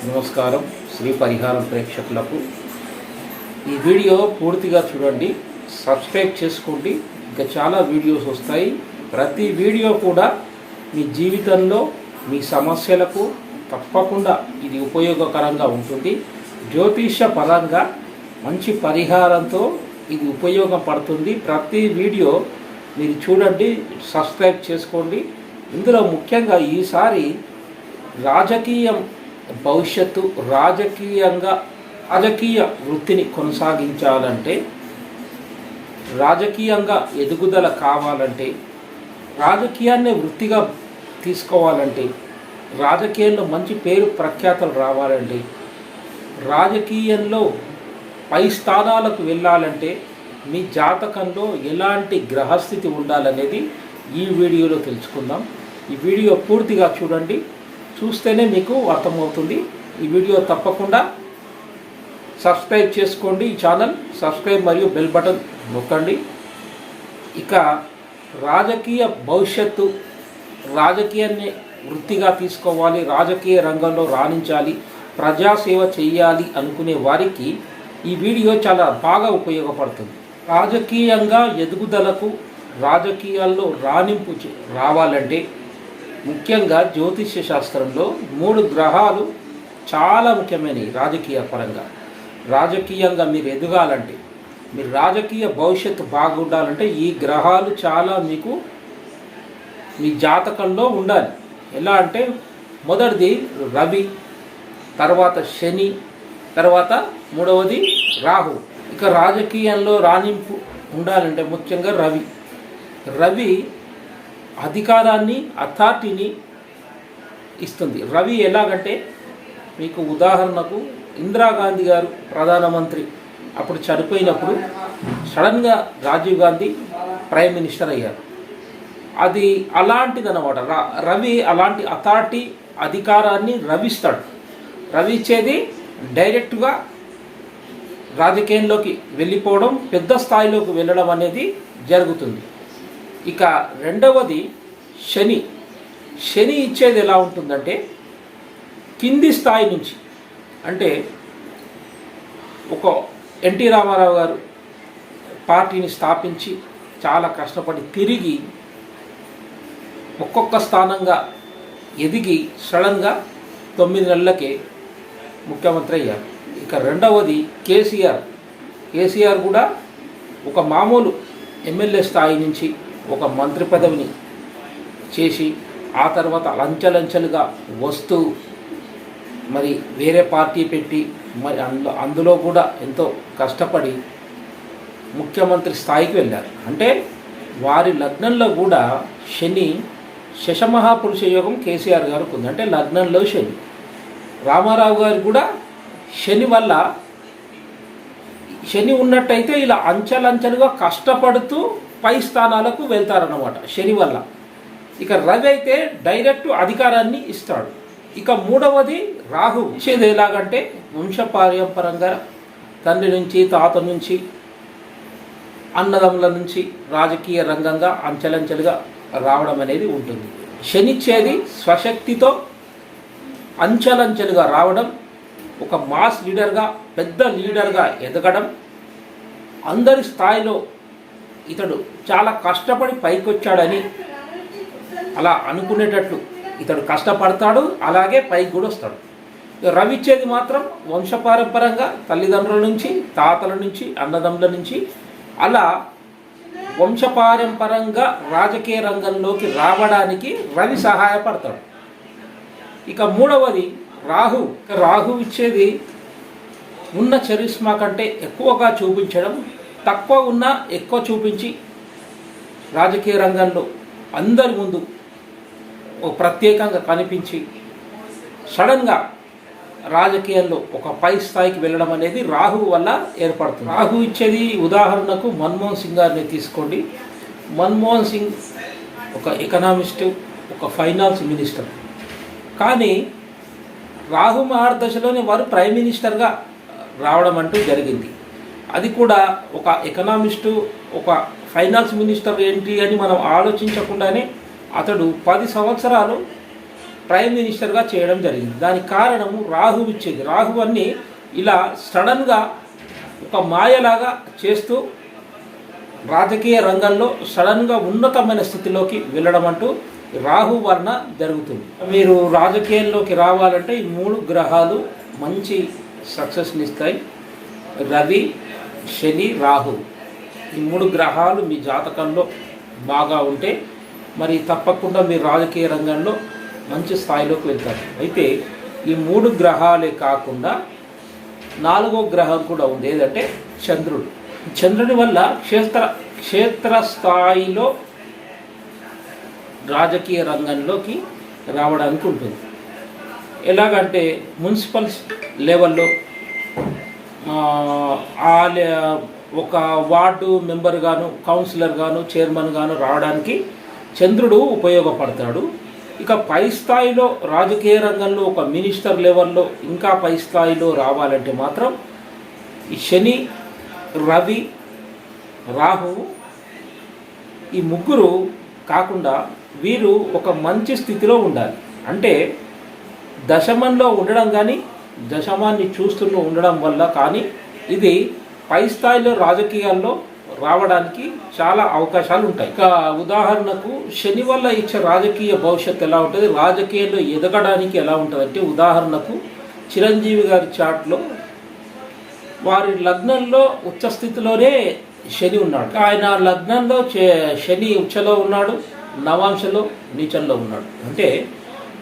నమస్కారం శ్రీ పరిహారం ప్రేక్షకులకు. ఈ వీడియో పూర్తిగా చూడండి, సబ్స్క్రైబ్ చేసుకోండి. ఇంకా చాలా వీడియోస్ వస్తాయి. ప్రతి వీడియో కూడా మీ జీవితంలో మీ సమస్యలకు తప్పకుండా ఇది ఉపయోగకరంగా ఉంటుంది. జ్యోతిష పరంగా మంచి పరిహారంతో ఇది ఉపయోగపడుతుంది. ప్రతి వీడియో మీరు చూడండి, సబ్స్క్రైబ్ చేసుకోండి. ఇందులో ముఖ్యంగా ఈసారి రాజకీయం భవిష్యత్తు, రాజకీయ వృత్తిని కొనసాగించాలంటే, రాజకీయంగా ఎదుగుదల కావాలంటే, రాజకీయాన్ని వృత్తిగా తీసుకోవాలంటే, రాజకీయంలో మంచి పేరు ప్రఖ్యాతలు రావాలంటే, రాజకీయంలో పై స్థానాలకు వెళ్ళాలంటే మీ జాతకంలో ఎలాంటి గ్రహస్థితి ఉండాలనేది ఈ వీడియోలో తెలుసుకుందాం. ఈ వీడియో పూర్తిగా చూడండి, చూస్తేనే మీకు అర్థమవుతుంది. ఈ వీడియో తప్పకుండా సబ్స్క్రైబ్ చేసుకోండి. ఈ ఛానల్ సబ్స్క్రైబ్ మరియు బెల్ బటన్ నొక్కండి. ఇక రాజకీయ భవిష్యత్తు, రాజకీయాన్ని వృత్తిగా తీసుకోవాలి, రాజకీయ రంగంలో రాణించాలి, ప్రజాసేవ చేయాలి అనుకునే వారికి ఈ వీడియో చాలా బాగా ఉపయోగపడుతుంది. రాజకీయంగా ఎదుగుదలకు, రాజకీయాల్లో రాణింపు రావాలంటే ముఖ్యంగా జ్యోతిష్య శాస్త్రంలో 3 గ్రహాలు చాలా ముఖ్యమైనవి. రాజకీయ పరంగా, రాజకీయంగా మీరు ఎదగాలంటే, మీరు రాజకీయ భవిష్యత్తు బాగుండాలంటే ఈ గ్రహాలు చాలా మీకు మీ జాతకంలో ఉండాలి. ఎలా అంటే మొదటిది రవి, తర్వాత శని, తర్వాత మూడవది రాహు. ఇక రాజకీయంలో రాణింపు ఉండాలంటే ముఖ్యంగా రవి అధికారాన్ని, అథారిటీని ఇస్తుంది. రవి ఎలాగంటే, మీకు ఉదాహరణకు ఇందిరాగాంధీ గారు ప్రధానమంత్రి అప్పుడు చనిపోయినప్పుడు సడన్గా రాజీవ్ గాంధీ ప్రైమ్ మినిస్టర్ అయ్యారు. అది అలాంటిదన్నమాట. రవి అలాంటి అథారిటీ, అధికారాన్ని రవిస్తాడు. రవి ఇచ్చేది డైరెక్ట్గా రాజకీయంలోకి వెళ్ళిపోవడం, పెద్ద స్థాయిలోకి వెళ్ళడం అనేది జరుగుతుంది. ఇక రెండవది శని ఇచ్చేది ఎలా ఉంటుందంటే, కింది స్థాయి నుంచి, అంటే ఒక ఎన్టీ రామారావు గారు పార్టీని స్థాపించి చాలా కష్టపడి తిరిగి ఒక్కొక్క స్థానంగా ఎదిగి సడన్గా 9 నెలలకే ముఖ్యమంత్రి అయ్యారు. ఇక రెండవది కేసీఆర్ కూడా ఒక మామూలు ఎమ్మెల్యే స్థాయి నుంచి ఒక మంత్రి పదవిని చేసి ఆ తర్వాత అంచెలంచెలుగా వస్తూ మరి వేరే పార్టీ పెట్టి మరి అందులో కూడా ఎంతో కష్టపడి ముఖ్యమంత్రి స్థాయికి వెళ్ళారు. అంటే వారి లగ్నంలో కూడా శని, శశమహాపురుష యోగం కేసీఆర్ గారికి ఉంది. అంటే లగ్నంలో శని. రామారావు గారు కూడా శని ఉన్నట్టయితే ఇలా అంచెలంచెలుగా కష్టపడుతూ పై స్థానాలకు వెళ్తారన్నమాట శని వల్ల. ఇక రవి అయితే డైరెక్ట్ అధికారాన్ని ఇస్తాడు. ఇక మూడవది రాహు ఇచ్చేది ఎలాగంటే, వంశపారంపరంగా తండ్రి నుంచి, తాత నుంచి, అన్నదమ్ముల నుంచి రాజకీయ రంగంగా అంచెలంచెలుగా రావడం అనేది ఉంటుంది. శనిచ్చేది స్వశక్తితో అంచెలంచెలుగా రావడం, ఒక మాస్ లీడర్గా, పెద్ద లీడర్గా ఎదగడం, అందరి స్థాయిలో ఇతడు చాలా కష్టపడి పైకొచ్చాడని అలా అనుకునేటట్లు ఇతడు కష్టపడతాడు, అలాగే పైకి కూడా వస్తాడు. రవి ఇచ్చేది మాత్రం వంశపారంపరంగా తల్లిదండ్రుల నుంచి, తాతల నుంచి, అన్నదమ్ముల నుంచి అలా వంశపారంపరంగా రాజకీయ రంగంలోకి రావడానికి రవి సహాయపడతాడు. ఇక మూడవది రాహు ఇచ్చేది ఉన్న చరిష్మా కంటే ఎక్కువగా చూపించడం, తక్కువ ఉన్నా ఎక్కువ చూపించి రాజకీయ రంగంలో అందరి ముందు ప్రత్యేకంగా కనిపించి సడన్గా రాజకీయాల్లో ఒక పై స్థాయికి వెళ్ళడం అనేది రాహు వల్ల ఏర్పడుతుంది. రాహు ఇచ్చేది ఉదాహరణకు మన్మోహన్ సింగ్ గారిని తీసుకోండి. మన్మోహన్ సింగ్ ఒక ఎకనామిస్టు, ఒక ఫైనాన్స్ మినిస్టర్. కానీ రాహు మహర్దశలోనే వారు ప్రైమ్ మినిస్టర్గా రావడం అంటూ జరిగింది. అది కూడా ఒక ఎకనామిస్టు, ఒక ఫైనాన్స్ మినిస్టర్ ఏంటి అని మనం ఆలోచించకుండానే అతడు 10 సంవత్సరాలు ప్రైమ్ మినిస్టర్గా చేయడం జరిగింది. దానికి కారణము రాహు ఇచ్చేది. రాహు అన్ని ఇలా సడన్గా ఒక మాయలాగా చేస్తూ రాజకీయ రంగంలో సడన్గా ఉన్నతమైన స్థితిలోకి వెళ్ళడం అంటూ రాహు వలన జరుగుతుంది. మీరు రాజకీయాల్లోకి రావాలంటే ఈ 3 గ్రహాలు మంచి సక్సెస్ని ఇస్తాయి. రవి, శని, రాహు ఈ 3 గ్రహాలు మీ జాతకంలో బాగా ఉంటే మరి తప్పకుండా మీరు రాజకీయ రంగంలో మంచి స్థాయిలోకి వెళ్తారు. అయితే ఈ 3 గ్రహాలే కాకుండా 4వ గ్రహం కూడా ఉంది. ఏదంటే చంద్రుడు. చంద్రుడి వల్ల క్షేత్ర స్థాయిలో రాజకీయ రంగంలోకి రావడానికి ఉంటుంది. ఎలాగంటే మున్సిపల్ లెవెల్లో ఒక వార్డు మెంబర్ గాను, కౌన్సిలర్ గాను, చైర్మన్ గాను రావడానికి చంద్రుడు ఉపయోగపడతాడు. ఇక పై స్థాయిలో రాజకీయ రంగంలో ఒక మినిస్టర్ లెవెల్లో ఇంకా పై స్థాయిలో రావాలంటే మాత్రం ఈ శని, రవి, రాహు ఈ 3 కాకుండా వీరు ఒక మంచి స్థితిలో ఉండాలి. అంటే దశమంలో ఉండడం కానీ, దశమాన్ని చూస్తూ ఉండడం వల్ల కానీ ఇది పై స్థాయిలో రాజకీయాల్లో రావడానికి చాలా అవకాశాలు ఉంటాయి. ఇక ఉదాహరణకు శని వల్ల ఇచ్చే రాజకీయ భవిష్యత్తు ఎలా ఉంటుంది, రాజకీయాల్లో ఎదగడానికి ఎలా ఉంటుంది అంటే, ఉదాహరణకు చిరంజీవి గారి చాట్లో వారి లగ్నంలో ఉచ్చస్థితిలోనే శని ఉన్నాడు. ఆయన లగ్నంలో శని ఉచ్చలో ఉన్నాడు, నవాంశలో నీచంలో ఉన్నాడు. అంటే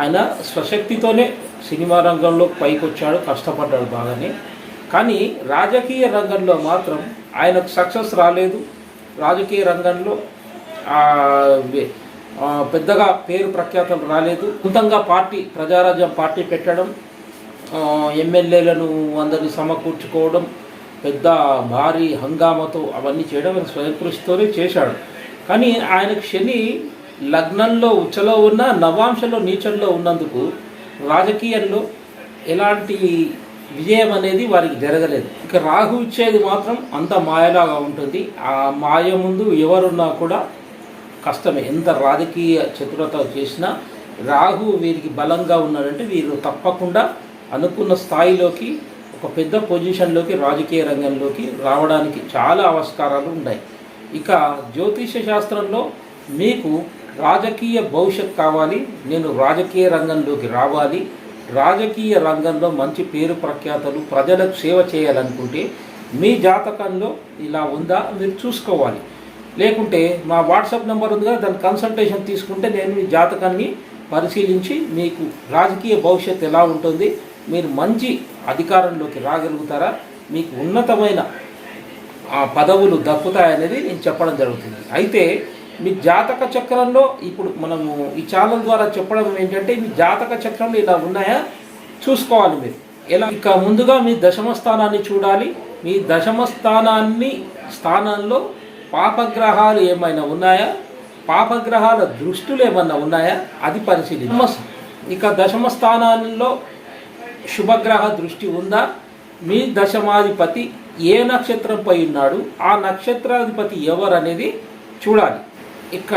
ఆయన స్వశక్తితోనే సినిమా రంగంలో పైకి వచ్చాడు, కష్టపడ్డాడు బాగానే. కానీ రాజకీయ రంగంలో మాత్రం ఆయనకు సక్సెస్ రాలేదు. రాజకీయ రంగంలో పెద్దగా పేరు ప్రఖ్యాతలు రాలేదు. సొంతంగా ప్రజారాజ్యం పార్టీ పెట్టడం, ఎమ్మెల్యేలను అందరినీ సమకూర్చుకోవడం, పెద్ద భారీ హంగామాతో అవన్నీ చేయడం స్వయం కృషితోనే చేశాడు. కానీ ఆయనకు శని లగ్నంలో ఉచ్చలో ఉన్న, నవాంశలో నీచంలో ఉన్నందుకు రాజకీయాల్లో ఎలాంటి విజయం అనేది వారికి జరగలేదు. ఇక రాహు ఇచ్చేది మాత్రం అంత మాయలాగా ఉంటుంది. ఆ మాయ ముందు ఎవరున్నా కూడా కష్టమే. ఎంత రాజకీయ చతురత చేసినా రాహు వీరికి బలంగా ఉన్నాడంటే వీరు తప్పకుండా అనుకున్న స్థాయిలోకి, ఒక పెద్ద పొజిషన్లోకి, రాజకీయ రంగంలోకి రావడానికి చాలా ఆవిష్కారాలు ఉన్నాయి. ఇక జ్యోతిష శాస్త్రంలో మీకు రాజకీయ భవిష్యత్ కావాలి, నేను రాజకీయ రంగంలోకి రావాలి, రాజకీయ రంగంలో మంచి పేరు ప్రఖ్యాతలు, ప్రజలకు సేవ చేయాలనుకుంటే మీ జాతకంలో ఇలా ఉందా మీరు చూసుకోవాలి. లేకుంటే మా వాట్సాప్ నెంబర్ ఉంది కదా, దాని కన్సల్టేషన్ తీసుకుంటే నేను మీ జాతకాన్ని పరిశీలించి మీకు రాజకీయ భవిష్యత్తు ఎలా ఉంటుంది, మీరు మంచి అధికారంలోకి రాగలుగుతారా, మీకు ఉన్నతమైన పదవులు దక్కుతాయనేది నేను చెప్పడం జరుగుతుంది. అయితే మీ జాతక చక్రంలో ఇప్పుడు మనము ఈ ఛానల్ ద్వారా చెప్పడం ఏంటంటే, మీ జాతక చక్రంలో ఇలా ఉన్నాయా చూసుకోవాలి మీరు. ఎలా ఇక ముందుగా మీ దశమ స్థానాన్ని చూడాలి. మీ దశమ స్థానంలో పాపగ్రహాలు ఏమైనా ఉన్నాయా, పాపగ్రహాల దృష్టులు ఏమన్నా ఉన్నాయా అది పరిశీలించాలి. ఇక దశమ స్థానాల్లో శుభగ్రహ దృష్టి ఉందా, మీ దశమాధిపతి ఏ నక్షత్రంపై ఉన్నాడు, ఆ నక్షత్రాధిపతి ఎవరు అనేది చూడాలి. ఇక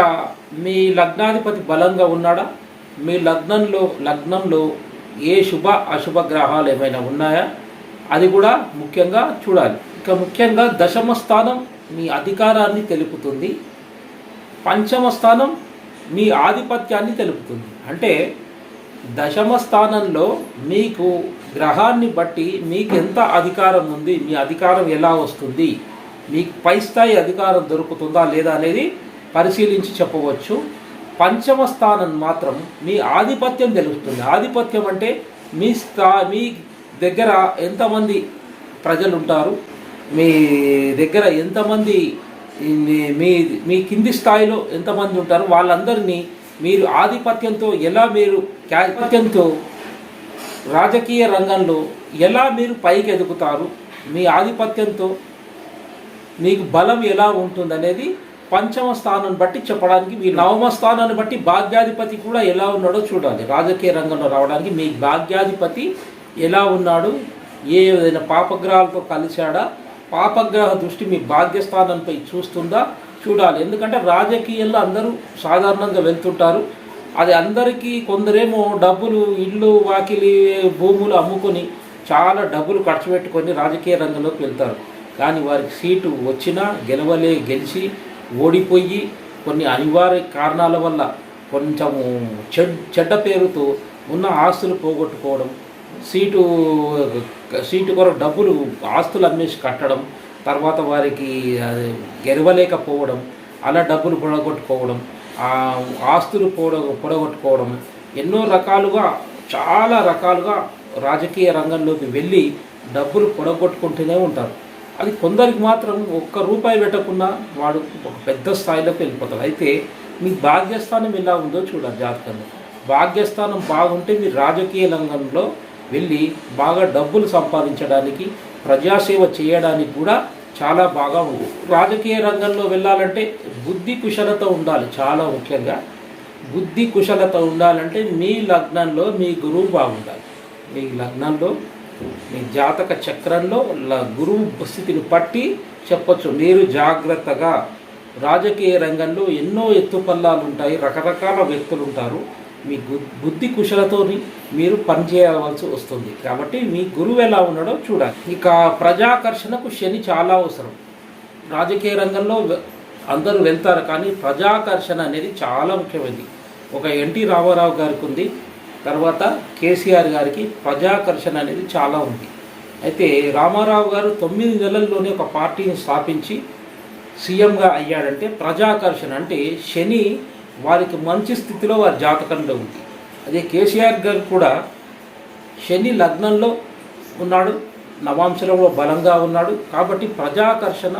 మీ లగ్నాధిపతి బలంగా ఉన్నాడా, మీ లగ్నంలో ఏ శుభ అశుభ గ్రహాలు ఏమైనా ఉన్నాయా అది కూడా ముఖ్యంగా చూడాలి. ఇక ముఖ్యంగా దశమ స్థానం మీ అధికారాన్ని తెలుపుతుంది, పంచమ స్థానం మీ ఆధిపత్యాన్ని తెలుపుతుంది. అంటే దశమ స్థానంలో మీకు గ్రహాన్ని బట్టి మీకు ఎంత అధికారం ఉంది, మీ అధికారం ఎలా వస్తుంది, మీకు పై స్థాయి అధికారం దొరుకుతుందా లేదా అనేది పరిశీలించి చెప్పవచ్చు. పంచమ స్థానం మాత్రం మీ ఆధిపత్యం తెలుస్తుంది. ఆధిపత్యం అంటే మీ దగ్గర ఎంతమంది ప్రజలు ఉంటారు, మీ దగ్గర ఎంతమంది, మీ కింది స్థాయిలో ఎంతమంది ఉంటారు, వాళ్ళందరినీ మీరు ఆధిపత్యంతో రాజకీయ రంగంలో ఎలా మీరు పైకి ఎదుగుతారు, మీ ఆధిపత్యంతో మీకు బలం ఎలా ఉంటుందనేది పంచమ స్థానాన్ని బట్టి చెప్పడానికి. మీ నవమ స్థానాన్ని బట్టి భాగ్యాధిపతి కూడా ఎలా ఉన్నాడో చూడాలి. రాజకీయ రంగంలో రావడానికి మీ భాగ్యాధిపతి ఎలా ఉన్నాడు, ఏదైనా పాపగ్రహాలతో కలిశాడా, పాపగ్రహ దృష్టి మీ భాగ్యస్థానంపై చూస్తుందా చూడాలి. ఎందుకంటే రాజకీయాల్లో అందరూ సాధారణంగా వెళ్తుంటారు, అది అందరికీ కొందరేమో డబ్బులు ఇల్లు వాకిలి భూములు అమ్ముకొని చాలా డబ్బులు ఖర్చు పెట్టుకొని రాజకీయ రంగంలోకి వెళ్తారు. కానీ వారికి సీటు వచ్చినా గెలిచి ఓడిపోయి కొన్ని అనివార్య కారణాల వల్ల కొంచెము చెడ్డ పేరుతో ఉన్న ఆస్తులు పోగొట్టుకోవడం, సీటు కొరకు డబ్బులు ఆస్తులు అమ్మేసి కట్టడం, తర్వాత వారికి గెలవలేకపోవడం, అలా డబ్బులు పొడగొట్టుకోవడం, ఆస్తులు పొడగొట్టుకోవడం, ఎన్నో రకాలుగా చాలా రకాలుగా రాజకీయ రంగంలోకి వెళ్ళి డబ్బులు పొడగొట్టుకుంటూనే ఉంటారు. అది కొందరికి మాత్రం ₹1 పెట్టకుండా వాడు ఒక పెద్ద స్థాయిలోకి వెళ్ళిపోతారు. అయితే మీ భాగ్యస్థానం ఎలా ఉందో చూడాలి జాతకంలో. భాగ్యస్థానం బాగుంటే మీరు రాజకీయ రంగంలో వెళ్ళి బాగా డబ్బులు సంపాదించడానికి, ప్రజాసేవ చేయడానికి కూడా చాలా బాగా ఉంది. రాజకీయ రంగంలో వెళ్ళాలంటే బుద్ధి కుశలత ఉండాలి. చాలా ముఖ్యంగా బుద్ధి కుశలత ఉండాలంటే మీ లగ్నంలో మీ గురువు బాగుండాలి. మీ లగ్నంలో మీ జాతక చక్రంలో గురువు స్థితిని పట్టి చెప్పచ్చు. మీరు జాగ్రత్తగా రాజకీయ రంగంలో ఎన్నో ఎత్తుపల్లాలు ఉంటాయి, రకరకాల వ్యక్తులు ఉంటారు. మీ బుద్ధి కుశలతోని మీరు పనిచేయవలసి వస్తుంది. కాబట్టి మీ గురువు ఎలా ఉన్నాడో చూడాలి. ఇక ప్రజాకర్షణకు శని చాలా అవసరం. రాజకీయ రంగంలో అందరూ వెళ్తారు, కానీ ప్రజాకర్షణ అనేది చాలా ముఖ్యమైనది. ఒక ఎన్టీ రామారావు గారికి ఉంది, తర్వాత కేసీఆర్ గారికి ప్రజాకర్షణ అనేది చాలా ఉంది. అయితే రామారావు గారు 9 నెలల్లోనే ఒక పార్టీని స్థాపించి సీఎంగా అయ్యాడంటే ప్రజాకర్షణ అంటే శని వారికి మంచి స్థితిలో వారి జాతకంలో ఉంది. అదే కేసీఆర్ గారు కూడా శని లగ్నంలో ఉన్నాడు, నవాంశంలో బలంగా ఉన్నాడు. కాబట్టి ప్రజాకర్షణ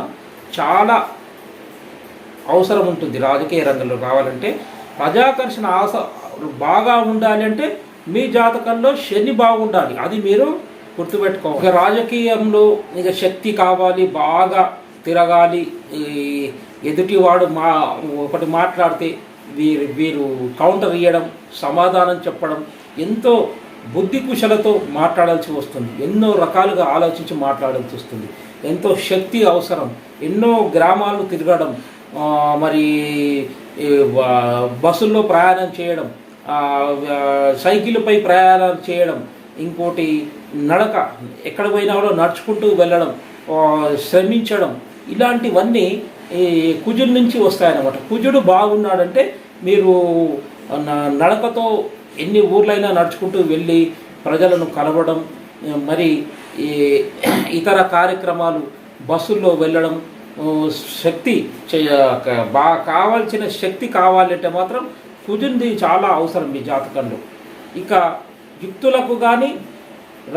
చాలా అవసరం ఉంటుంది. రాజకీయ రంగంలో రావాలంటే ప్రజాకర్షణ బాగా ఉండాలి అంటే మీ జాతకంలో శని బాగుండాలి. అది మీరు గుర్తుపెట్టుకోవాలి. ఇక రాజకీయంలో ఇక శక్తి కావాలి, బాగా తిరగాలి. ఎదుటివాడు ఒకటి మాట్లాడితే వీరు కౌంటర్ ఇవ్వడం, సమాధానం చెప్పడం, ఎంతో బుద్ధి కుశలతో మాట్లాడాల్సి వస్తుంది. ఎన్నో రకాలుగా ఆలోచించి మాట్లాడాల్సి వస్తుంది. ఎంతో శక్తి అవసరం. ఎన్నో గ్రామాలు తిరగడం, మరి బస్సుల్లో ప్రయాణం చేయడం, సైకిల్పై ప్రయాణాలు చేయడం, ఇంకోటి నడక, ఎక్కడ పోయినా కూడా నడుచుకుంటూ వెళ్ళడం, శ్రమించడం, ఇలాంటివన్నీ కుజుడి నుంచి వస్తాయన్నమాట. కుజుడు బాగున్నాడంటే మీరు నడకతో ఎన్ని ఊర్లైనా నడుచుకుంటూ వెళ్ళి ప్రజలను కలవడం, మరి ఇతర కార్యక్రమాలు, బస్సుల్లో వెళ్ళడం, శక్తి బాగా కావాల్సిన శక్తి కావాలంటే మాత్రం కుజుంది చాలా అవసరం మీ జాతకంలో. ఇక యుక్తులకు కానీ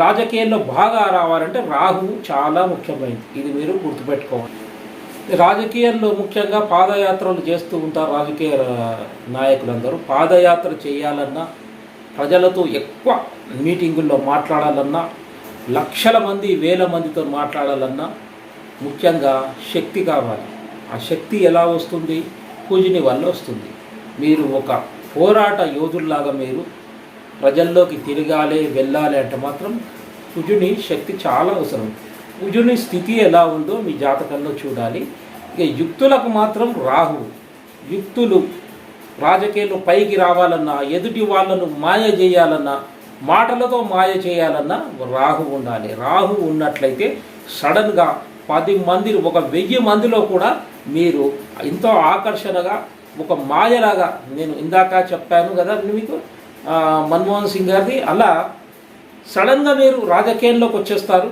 రాజకీయాల్లో బాగా రావాలంటే రాహువు చాలా ముఖ్యమైనది. ఇది మీరు గుర్తుపెట్టుకోవాలి. రాజకీయాల్లో ముఖ్యంగా పాదయాత్రలు చేస్తూ ఉంటారు రాజకీయ నాయకులందరూ. పాదయాత్ర చేయాలన్నా, ప్రజలతో ఎక్కువ మీటింగుల్లో మాట్లాడాలన్నా, లక్షల మంది వేల మందితో మాట్లాడాలన్నా ముఖ్యంగా శక్తి కావాలి. ఆ శక్తి ఎలా వస్తుంది? కుజుని వల్ల వస్తుంది. మీరు ఒక పోరాట యోధుల్లాగా మీరు ప్రజల్లోకి తిరగాలి, వెళ్ళాలి అంటే మాత్రం కుజుని శక్తి చాలా అవసరం. కుజుని స్థితి ఎలా ఉందో మీ జాతకంలో చూడాలి. ఇక యుక్తులకు మాత్రం రాహు. యుక్తులు రాజకీయాల్లో పైకి రావాలన్నా, ఎదుటి వాళ్ళను మాయ చేయాలన్నా, మాటలతో మాయ చేయాలన్నా రాహు ఉండాలి. రాహు ఉన్నట్లయితే సడన్గా 10 మంది, 1000 మందిలో కూడా మీరు ఎంతో ఆకర్షణగా, ఒక మాయలాగా, నేను ఇందాక చెప్పాను కదా మీకు మన్మోహన్ సింగ్ గారిది, అలా సడన్గా మీరు రాజకీయంలోకి వచ్చేస్తారు.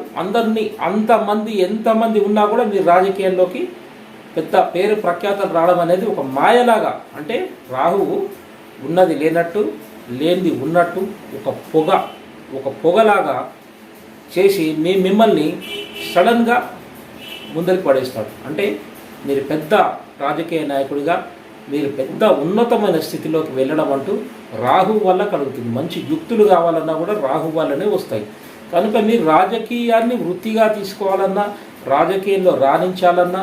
అంతమంది ఎంతమంది ఉన్నా కూడా మీరు రాజకీయాల్లోకి పెద్ద పేరు ప్రఖ్యాతలు రావడం అనేది ఒక మాయలాగా. అంటే రాహువు ఉన్నది లేనట్టు, లేనిది ఉన్నట్టు ఒక పొగలాగా చేసి మిమ్మల్ని సడన్గా ముందరికి పడేస్తాడు. అంటే మీరు పెద్ద రాజకీయ నాయకుడిగా, మీరు పెద్ద ఉన్నతమైన స్థితిలోకి వెళ్ళడం అంటూ రాహు వల్ల కలుగుతుంది. మంచి యుక్తులు కావాలన్నా కూడా రాహు వల్లనే వస్తాయి. కనుక మీరు రాజకీయాన్ని వృత్తిగా తీసుకోవాలన్నా, రాజకీయంలో రాణించాలన్నా,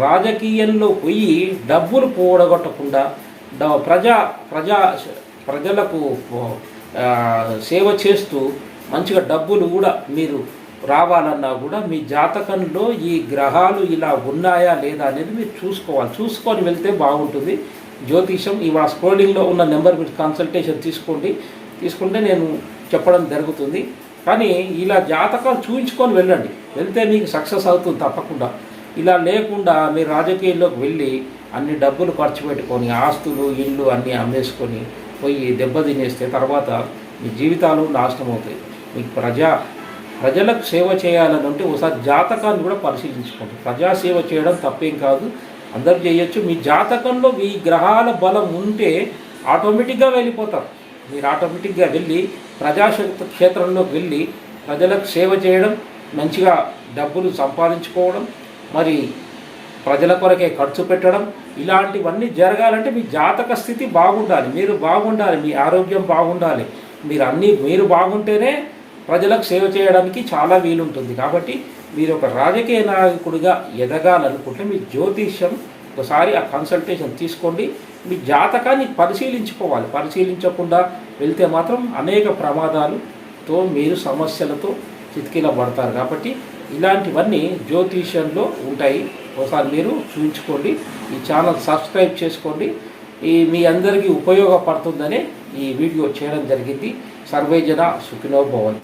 రాజకీయంలో పోయి డబ్బులు పోగొట్టకుండా ప్రజలకు సేవ చేస్తూ మంచిగా డబ్బులు కూడా మీరు రావాలన్నా కూడా మీ జాతకంలో ఈ గ్రహాలు ఇలా ఉన్నాయా లేదా అనేది మీరు చూసుకొని వెళ్తే బాగుంటుంది. జ్యోతిషం ఇవాళ స్క్రోలింగ్లో ఉన్న నెంబర్ మీరు కన్సల్టేషన్ తీసుకుంటే నేను చెప్పడం జరుగుతుంది. కానీ ఇలా జాతకాలు చూపించుకొని వెళ్ళండి, వెళ్తే మీకు సక్సెస్ అవుతుంది తప్పకుండా. ఇలా లేకుండా మీరు రాజకీయాల్లోకి వెళ్ళి అన్ని డబ్బులు ఖర్చు పెట్టుకొని ఆస్తులు ఇళ్ళు అన్నీ అమ్మేసుకొని పోయి దెబ్బతినేస్తే తర్వాత మీ జీవితాలు నాశనం అవుతాయి. మీకు ప్రజలకు సేవ చేయాలని ఉంటే ఒకసారి జాతకాన్ని కూడా పరిశీలించుకోండి. ప్రజాసేవ చేయడం తప్పేం కాదు, అందరూ చేయొచ్చు. మీ జాతకంలో మీ గ్రహాల బలం ఉంటే ఆటోమేటిక్గా వెళ్ళిపోతారు. మీరు ఆటోమేటిక్గా వెళ్ళి క్షేత్రంలోకి వెళ్ళి ప్రజలకు సేవ చేయడం, మంచిగా డబ్బులు సంపాదించుకోవడం, మరి ప్రజల కొరకే ఖర్చు పెట్టడం, ఇలాంటివన్నీ జరగాలంటే మీ జాతక స్థితి బాగుండాలి, మీరు బాగుండాలి, మీ ఆరోగ్యం బాగుండాలి. మీరు బాగుంటేనే ప్రజలకు సేవ చేయడానికి చాలా వీలుంటుంది. కాబట్టి మీరు ఒక రాజకీయ నాయకుడిగా ఎదగాలనుకుంటే మీ జ్యోతిష్యం ఒకసారి ఆ కన్సల్టేషన్ తీసుకోండి. మీ జాతకాన్ని పరిశీలించుకోవాలి. పరిశీలించకుండా వెళ్తే మాత్రం అనేక ప్రమాదాలతో మీరు సమస్యలతో చితికిలబడతారు. కాబట్టి ఇలాంటివన్నీ జ్యోతిష్యంలో ఉంటాయి. ఒకసారి మీరు చూపించుకోండి. ఈ ఛానల్ సబ్స్క్రైబ్ చేసుకోండి. మీ అందరికీ ఉపయోగపడుతుందనే ఈ వీడియో చేయడం జరిగింది. సర్వే జన సుఖినో భవంతు.